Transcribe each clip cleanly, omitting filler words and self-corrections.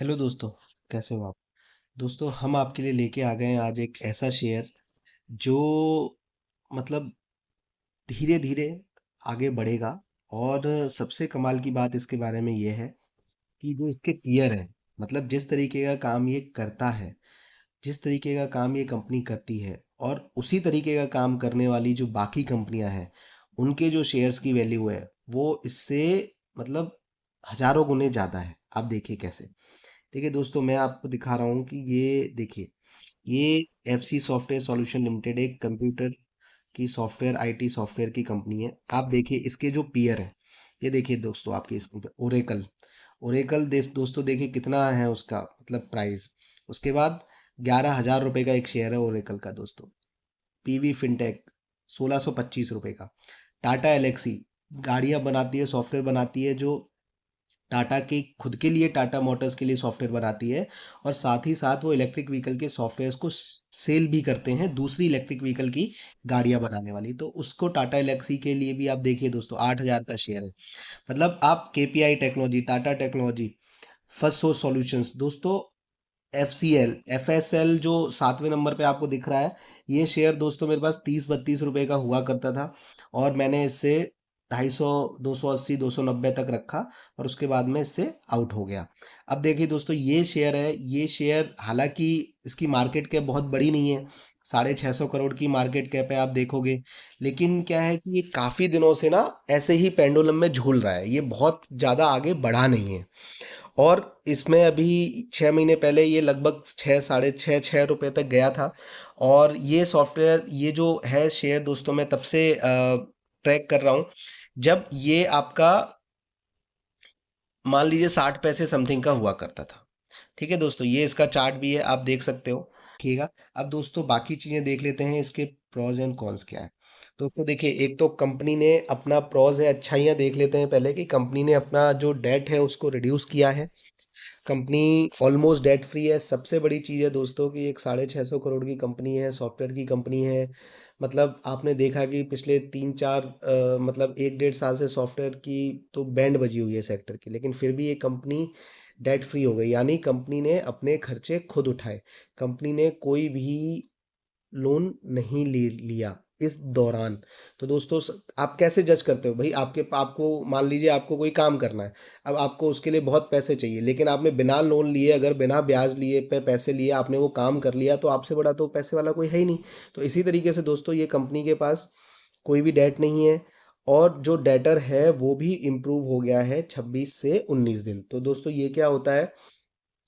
Hello दोस्तों, कैसे हो आप? दोस्तों हम आपके लिए लेके आ गए हैं आज एक ऐसा शेयर जो मतलब धीरे धीरे आगे बढ़ेगा। और सबसे कमाल की बात इसके बारे में ये है कि जो इसके पीयर है, मतलब जिस तरीके का काम ये करता है, जिस तरीके का काम ये कंपनी करती है और उसी तरीके का काम करने वाली जो बाकी कंपनियां हैं, उनके जो शेयर्स की वैल्यू है वो इससे मतलब हजारों गुने ज़्यादा है। आप देखिए कैसे। देखिए दोस्तों, मैं आपको दिखा रहा हूँ कि ये देखिए, ये एफसी सॉफ्टवेयर सॉल्यूशन लिमिटेड एक कंप्यूटर की सॉफ्टवेयर आईटी सॉफ्टवेयर की कंपनी है। आप देखिए इसके जो पीयर है, ये देखिए दोस्तों आपके स्क्रीन पे ओरेकल। ओरेकल दोस्तों देखिए कितना है उसका मतलब प्राइस। उसके बाद 11,000 रुपये का एक शेयर है ओरेकल का दोस्तों। पीवी फिनटेक 1625 रुपये का। टाटा एलेक्सी गाड़ियाँ बनाती है, सॉफ्टवेयर बनाती है, जो टाटा के खुद के लिए, टाटा मोटर्स के लिए सॉफ्टवेयर बनाती है। और साथ ही साथ वो इलेक्ट्रिक व्हीकल के सॉफ्टवेयर्स को सेल भी करते हैं दूसरी इलेक्ट्रिक व्हीकल की गाड़ियां बनाने वाली। तो उसको टाटा एलेक्सी के लिए भी आप देखिए दोस्तों 8,000 का शेयर है। मतलब आप KPI technology, Tata technology, first source solutions दोस्तों, एफएसएल जो 7वें नंबर पे आपको दिख रहा है, ये शेयर दोस्तों मेरे पास 30-32 रुपए का हुआ करता था। और मैंने इससे 250, 280, 290 तक रखा और उसके बाद में इससे आउट हो गया। अब देखिए दोस्तों, ये शेयर है, ये शेयर हालांकि इसकी मार्केट कैप बहुत बड़ी नहीं है, 650 करोड़ की मार्केट कैप है आप देखोगे। लेकिन क्या है कि ये काफ़ी दिनों से ना ऐसे ही पेंडुलम में झूल रहा है, ये बहुत ज़्यादा आगे बढ़ा नहीं है। और इसमें अभी 6 महीने पहले ये लगभग 6, 6.5, 6 रुपए तक गया था। और ये सॉफ्टवेयर, ये जो है शेयर दोस्तों, मैं तब से ट्रैक कर रहा हूँ जब ये आपका मान लीजिए 60 पैसे समथिंग का हुआ करता था। ठीक है दोस्तों, ये इसका चार्ट भी है, आप देख सकते हो। देखिएगा। अब दोस्तों बाकी चीज़ें देख लेते हैं, इसके प्रोज एंड कॉन्स क्या है। दोस्तों देखिए, एक तो कंपनी ने अपना प्रोज है, अच्छाइयाँ देख लेते हैं पहले कि कंपनी ने अपना जो डेट है उसको रिड्यूस किया है। कंपनी ऑलमोस्ट डेट फ्री है। सबसे बड़ी चीज़ है दोस्तों कि एक 650 करोड़ की कंपनी है, सॉफ्टवेयर की कंपनी है। मतलब आपने देखा कि पिछले 3-4 मतलब 1-1.5 साल से सॉफ्टवेयर की तो बैंड बजी हुई है सेक्टर की, लेकिन फिर भी ये कंपनी डेट फ्री हो गई। यानी कंपनी ने अपने खर्चे खुद उठाए। कंपनी ने कोई भी लोन नहीं ले लिया इस दौरान। तो दोस्तों आप कैसे जज करते हो भाई? आपको मान लीजिए आपको कोई काम करना है, अब आपको उसके लिए बहुत पैसे चाहिए, लेकिन आपने बिना लोन लिए, अगर बिना ब्याज लिए पे पैसे लिए आपने वो काम कर लिया, तो आपसे बड़ा तो पैसे वाला कोई है ही नहीं। तो इसी तरीके से दोस्तों ये कंपनी के पास कोई भी डेट नहीं है। और जो डेटर है वो भी इम्प्रूव हो गया है 26 से 19 दिन। तो दोस्तों ये क्या होता है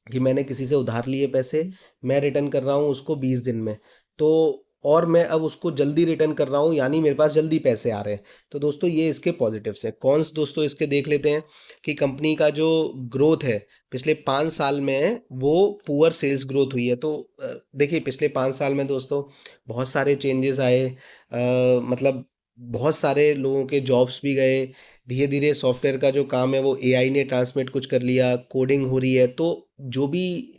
कि मैंने किसी से उधार लिए पैसे, मैं रिटर्न कर रहा हूँ उसको 20 दिन में। तो और मैं अब उसको जल्दी रिटर्न कर रहा हूँ, यानी मेरे पास जल्दी पैसे आ रहे हैं। तो दोस्तों ये इसके पॉजिटिव्स हैं। कॉन्स दोस्तों इसके देख लेते हैं कि कंपनी का जो ग्रोथ है पिछले 5 साल में, वो पुअर सेल्स ग्रोथ हुई है। तो देखिए पिछले 5 साल में दोस्तों बहुत सारे चेंजेस आए। मतलब बहुत सारे लोगों के जॉब्स भी गए। धीरे धीरे सॉफ्टवेयर का जो काम है वो एआई ने ट्रांसमिट कुछ कर लिया, कोडिंग हो रही है। तो जो भी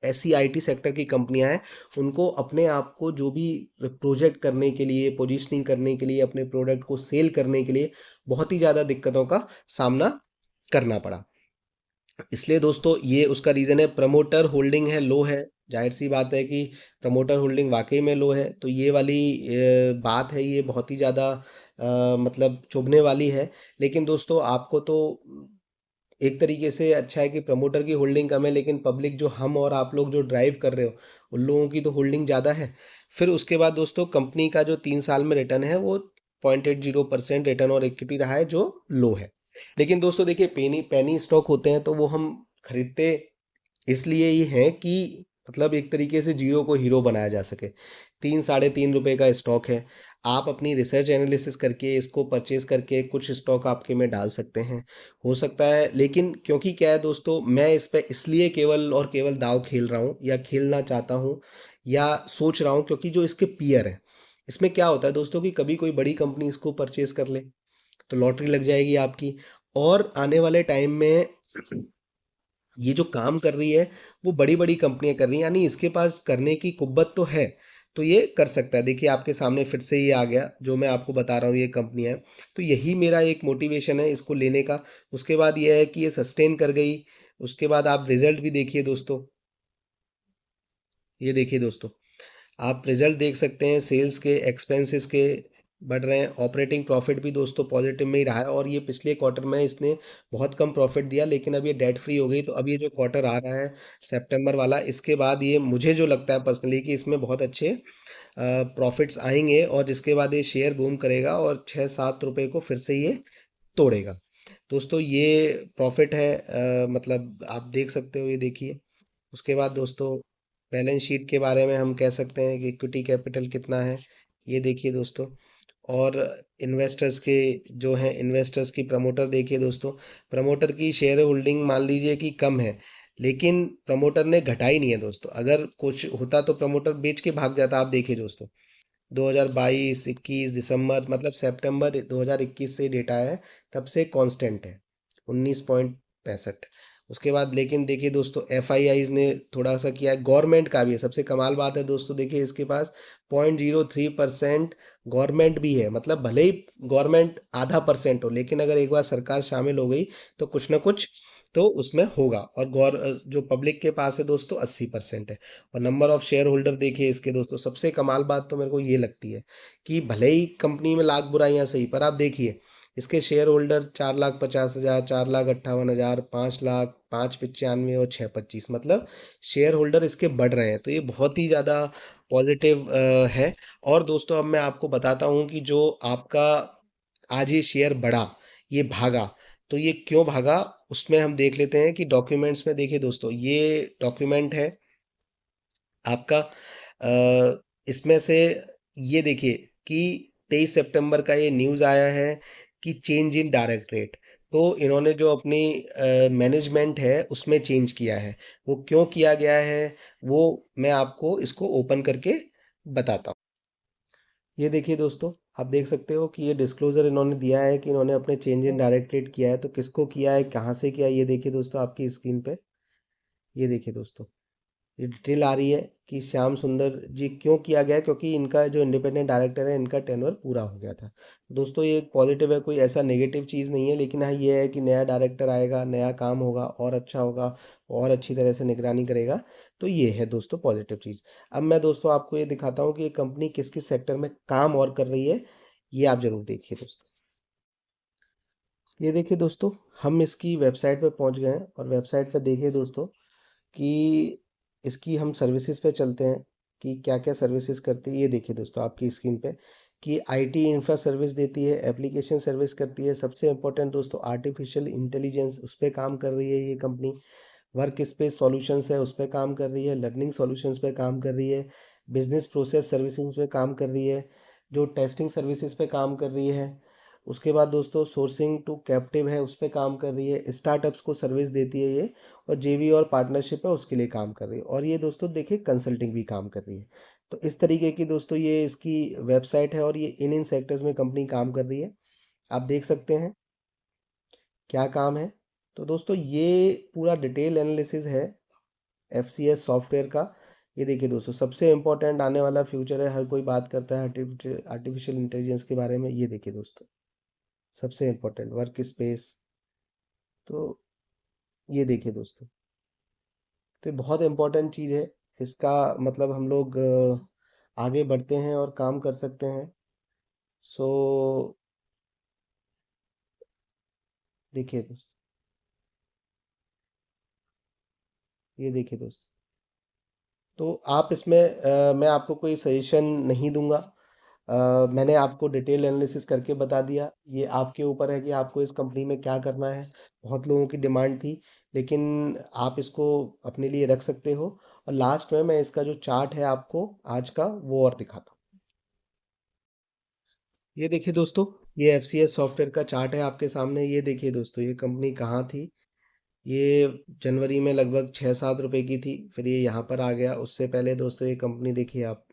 ऐसी आईटी सेक्टर की कंपनियां हैं, उनको अपने आप को जो भी प्रोजेक्ट करने के लिए, पोजीशनिंग करने के लिए, अपने प्रोडक्ट को सेल करने के लिए बहुत ही ज़्यादा दिक्कतों का सामना करना पड़ा। इसलिए दोस्तों ये उसका रीज़न है। प्रमोटर होल्डिंग है, लो है। जाहिर सी बात है कि प्रमोटर होल्डिंग वाकई में लो है, तो ये वाली बात है, ये बहुत ही ज़्यादा मतलब चुभने वाली है। लेकिन दोस्तों आपको तो एक तरीके से अच्छा है कि प्रमोटर की होल्डिंग कम है, लेकिन पब्लिक जो हम और आप लोग जो ड्राइव कर रहे हो, उन लोगों की तो होल्डिंग ज़्यादा है। फिर उसके बाद दोस्तों कंपनी का जो 3 साल में रिटर्न है वो 0.80% रिटर्न और इक्विटी रहा है, जो लो है। लेकिन दोस्तों देखिए, पेनी पेनी स्टॉक होते हैं तो वो हम खरीदते इसलिए ही है कि मतलब एक तरीके से जीरो को हीरो बनाया जा सके। 3-3.5 रुपए का स्टॉक है। आप अपनी रिसर्च एनालिसिस करके इसको परचेज करके कुछ स्टॉक आपके में डाल सकते हैं, हो सकता है। लेकिन क्योंकि क्या है दोस्तों, मैं इस पे इसलिए केवल और केवल दाव खेल रहा हूँ या खेलना चाहता हूँ या सोच रहा हूँ, क्योंकि जो इसके पीयर है, इसमें क्या होता है दोस्तों कि कभी कोई बड़ी कंपनी इसको परचेज कर ले तो लॉटरी लग जाएगी आपकी। और आने वाले टाइम में ये जो काम कर रही है वो बड़ी-बड़ी कंपनियाँ कर रही हैं, यानी इसके पास करने की कुव्वत तो है, तो ये कर सकता है। देखिए आपके सामने फिर से ये आ गया, जो मैं आपको बता रहा हूँ ये कंपनियाँ हैं। तो यही मेरा एक मोटिवेशन है इसको लेने का। उसके बाद ये है कि ये सस्टेन कर गई, उसके बाद आप रिजल्ट भी देखिए दोस्तों। ये देखिए दोस्तों, आप रिजल्ट देख सकते हैं, सेल्स के, एक्सपेंसेस के बढ़ रहे हैं, ऑपरेटिंग प्रॉफिट भी दोस्तों पॉजिटिव में ही रहा है, और ये पिछले क्वार्टर में इसने बहुत कम प्रॉफिट दिया, लेकिन अब ये डेट फ्री हो गई। तो अब ये जो क्वार्टर आ रहा है सितंबर वाला, इसके बाद ये मुझे जो लगता है पर्सनली कि इसमें बहुत अच्छे प्रॉफिट्स आएंगे, और जिसके बाद ये शेयर बूम करेगा और 6-7 रुपए को फिर से ये तोड़ेगा। दोस्तों ये प्रॉफिट है, मतलब आप देख सकते हो, ये देखिए। उसके बाद दोस्तों बैलेंस शीट के बारे में हम कह सकते हैं कि इक्विटी कैपिटल कितना है, ये देखिए दोस्तों। और इन्वेस्टर्स के जो हैं, इन्वेस्टर्स की प्रमोटर देखिए दोस्तों। प्रमोटर की शेयर होल्डिंग मान लीजिए कि कम है, लेकिन प्रमोटर ने घटाई नहीं है दोस्तों। अगर कुछ होता तो प्रमोटर बेच के भाग जाता। आप देखिए दोस्तों, 2022, 21 दिसंबर, मतलब सितंबर 2021 से डेटा है, तब से कांस्टेंट है 19.65। उसके बाद लेकिन देखिए दोस्तों, एफ आई आईज ने थोड़ा सा किया है, गवर्नमेंट का भी है। सबसे कमाल बात है दोस्तों, देखिए इसके पास 0.03% गवर्नमेंट भी है। मतलब भले ही गवर्नमेंट आधा परसेंट हो, लेकिन अगर एक बार सरकार शामिल हो गई तो कुछ ना कुछ तो उसमें होगा। और जो पब्लिक के पास है दोस्तों 80% है। और नंबर ऑफ शेयर होल्डर देखिए इसके दोस्तों, सबसे कमाल बात तो मेरे को ये लगती है कि भले ही कंपनी में लाख बुराइयां सही, पर आप देखिए इसके शेयर होल्डर 4,50,000, 4,58,000, 5,00,000, 5,95 और 6,25, मतलब शेयर होल्डर इसके बढ़ रहे हैं। तो ये बहुत ही ज़्यादा पॉजिटिव है। और दोस्तों अब मैं आपको बताता हूँ कि जो आपका आज ये शेयर बढ़ा, ये भागा, तो ये क्यों भागा, उसमें हम देख लेते हैं कि डॉक्यूमेंट्स में देखिए दोस्तों, ये डॉक्यूमेंट है आपका, इसमें से ये देखिए कि 23 सितंबर का ये न्यूज़ आया है कि चेंज इन डायरेक्ट रेट। तो इन्होंने जो अपनी मैनेजमेंट है उसमें चेंज किया है। वो क्यों किया गया है, वो मैं आपको इसको ओपन करके बताता हूँ। ये देखिए दोस्तों, आप देख सकते हो कि ये डिस्क्लोजर इन्होंने दिया है कि इन्होंने अपने चेंज इन डायरेक्ट रेट किया है। तो किसको किया है, कहाँ से किया है, ये देखिए दोस्तों आपकी स्क्रीन पे। ये देखिए दोस्तों, ये डिटेल आ रही है कि श्याम सुंदर जी क्यों किया गया है, क्योंकि इनका जो इंडिपेंडेंट डायरेक्टर है, इनका टेन्योर पूरा हो गया था। दोस्तों ये एक पॉजिटिव है, कोई ऐसा नेगेटिव चीज़ नहीं है, लेकिन हाँ ये है कि नया डायरेक्टर आएगा, नया काम होगा, और अच्छा होगा, और अच्छी तरह से निगरानी करेगा। तो ये है दोस्तों पॉजिटिव चीज़। अब मैं दोस्तों आपको ये दिखाता हूँ कि ये कंपनी किस किस सेक्टर में काम और कर रही है, ये आप जरूर देखिए दोस्तों। ये देखिए दोस्तों, हम इसकी वेबसाइट पे पहुंच गए हैं, और वेबसाइट पे देखिए दोस्तों कि इसकी हम सर्विसेज पे चलते हैं कि क्या क्या सर्विसेज करती है। ये देखिए दोस्तों आपकी स्क्रीन पे कि आईटी इंफ्रा सर्विस देती है, एप्लीकेशन सर्विस करती है, सबसे इम्पोर्टेंट दोस्तों आर्टिफिशियल इंटेलिजेंस, उस पर काम कर रही है ये कंपनी। वर्क स्पेस सॉल्यूशंस है, उस पर काम कर रही है। लर्निंग सॉल्यूशंस पे काम कर रही है। बिजनेस प्रोसेस सर्विसेज पे काम कर रही है। जो टेस्टिंग सर्विसेज पे काम कर रही है। उसके बाद दोस्तों सोर्सिंग टू कैप्टिव है, उस पे काम कर रही है। स्टार्टअप्स को सर्विस देती है ये। और जेवी और पार्टनरशिप है, उसके लिए काम कर रही है। और ये दोस्तों देखिए कंसल्टिंग भी काम कर रही है। तो इस तरीके की दोस्तों ये इसकी वेबसाइट है, और ये इन इन सेक्टर्स में कंपनी काम कर रही है। आप देख सकते हैं क्या काम है। तो दोस्तों ये पूरा डिटेल एनालिसिस है एफ सी एस सॉफ्टवेयर का। ये देखिए दोस्तों, सबसे इम्पोर्टेंट आने वाला फ्यूचर है, हर कोई बात करता है आर्टिफिशियल इंटेलिजेंस के बारे में। ये देखिए दोस्तों, सबसे इम्पोर्टेंट वर्क स्पेस। तो ये देखिए दोस्तों, तो ये बहुत इम्पोर्टेंट चीज़ है। इसका मतलब हम लोग आगे बढ़ते हैं और काम कर सकते हैं। सो देखिए दोस्तों, ये देखिए दोस्तों, तो आप इसमें मैं आपको कोई सजेशन नहीं दूंगा। मैंने आपको डिटेल एनालिसिस करके बता दिया। ये आपके ऊपर है कि आपको इस कंपनी में क्या करना है। बहुत लोगों की डिमांड थी, लेकिन आप इसको अपने लिए रख सकते हो। और लास्ट में मैं इसका जो चार्ट है आपको आज का वो और दिखाता हूँ। ये देखिए दोस्तों, ये एफ सी एस सॉफ्टवेयर का चार्ट है आपके सामने। ये देखिए दोस्तों, ये कंपनी कहाँ थी। ये जनवरी में लगभग 6-7 रुपए की थी, फिर ये यहाँ पर आ गया। उससे पहले दोस्तों ये कंपनी देखिए आप,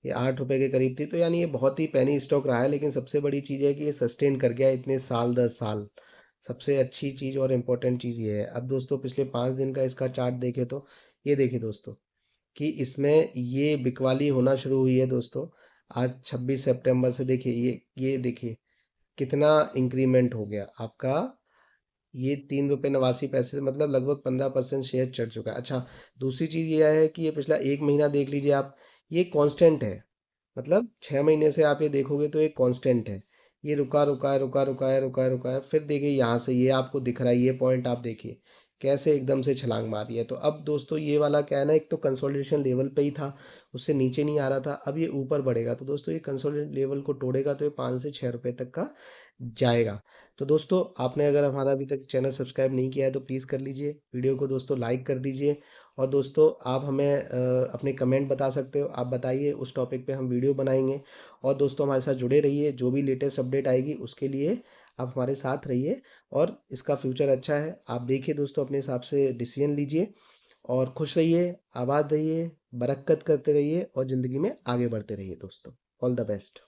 ये 8 रुपए के करीब थी। तो यानी ये बहुत ही पेनी स्टॉक रहा है, लेकिन सबसे बड़ी चीज़ है कि ये सस्टेन कर गया इतने साल, 10 साल। सबसे अच्छी चीज़ और इम्पोर्टेंट चीज़ ये है। अब दोस्तों पिछले 5 दिन का इसका चार्ट देखे तो ये देखिए दोस्तों कि इसमें ये बिकवाली होना शुरू हुई है दोस्तों। आज 26 सितंबर से देखिए, ये देखिए कितना इंक्रीमेंट हो गया आपका। ये 3 रुपये 89 पैसे से मतलब लगभग 15% शेयर चढ़ चुका है। अच्छा, दूसरी चीज़ ये है कि ये पिछला 1 महीना देख लीजिए आप, ये कांस्टेंट है। मतलब 6 महीने से आप ये देखोगे तो ये कांस्टेंट है। ये रुका, रुका है, रुका, रुका है, रुका है, रुका है, फिर देखिए यहाँ से ये आपको दिख रहा है, ये पॉइंट आप देखिए कैसे एकदम से छलांग मारी है। तो अब दोस्तों ये वाला क्या है ना, एक तो कंसोलिडेशन लेवल पे ही था, उससे नीचे नहीं आ रहा था, अब ये ऊपर बढ़ेगा। तो दोस्तों ये कंसोलिडेशन लेवल को तोड़ेगा तो ये 5 से 6 रुपये तक का जाएगा। तो दोस्तों आपने अगर हमारा अभी तक चैनल सब्सक्राइब नहीं किया है तो प्लीज़ कर लीजिए, वीडियो को दोस्तों लाइक कर दीजिए। और दोस्तों आप हमें अपने कमेंट बता सकते हो, आप बताइए, उस टॉपिक पे हम वीडियो बनाएंगे। और दोस्तों हमारे साथ जुड़े रहिए, जो भी लेटेस्ट अपडेट आएगी उसके लिए आप हमारे साथ रहिए। और इसका फ्यूचर अच्छा है, आप देखिए दोस्तों, अपने हिसाब से डिसीजन लीजिए। और खुश रहिए, आबाद रहिए, बरकत करते रहिए और ज़िंदगी में आगे बढ़ते रहिए दोस्तों। All the best.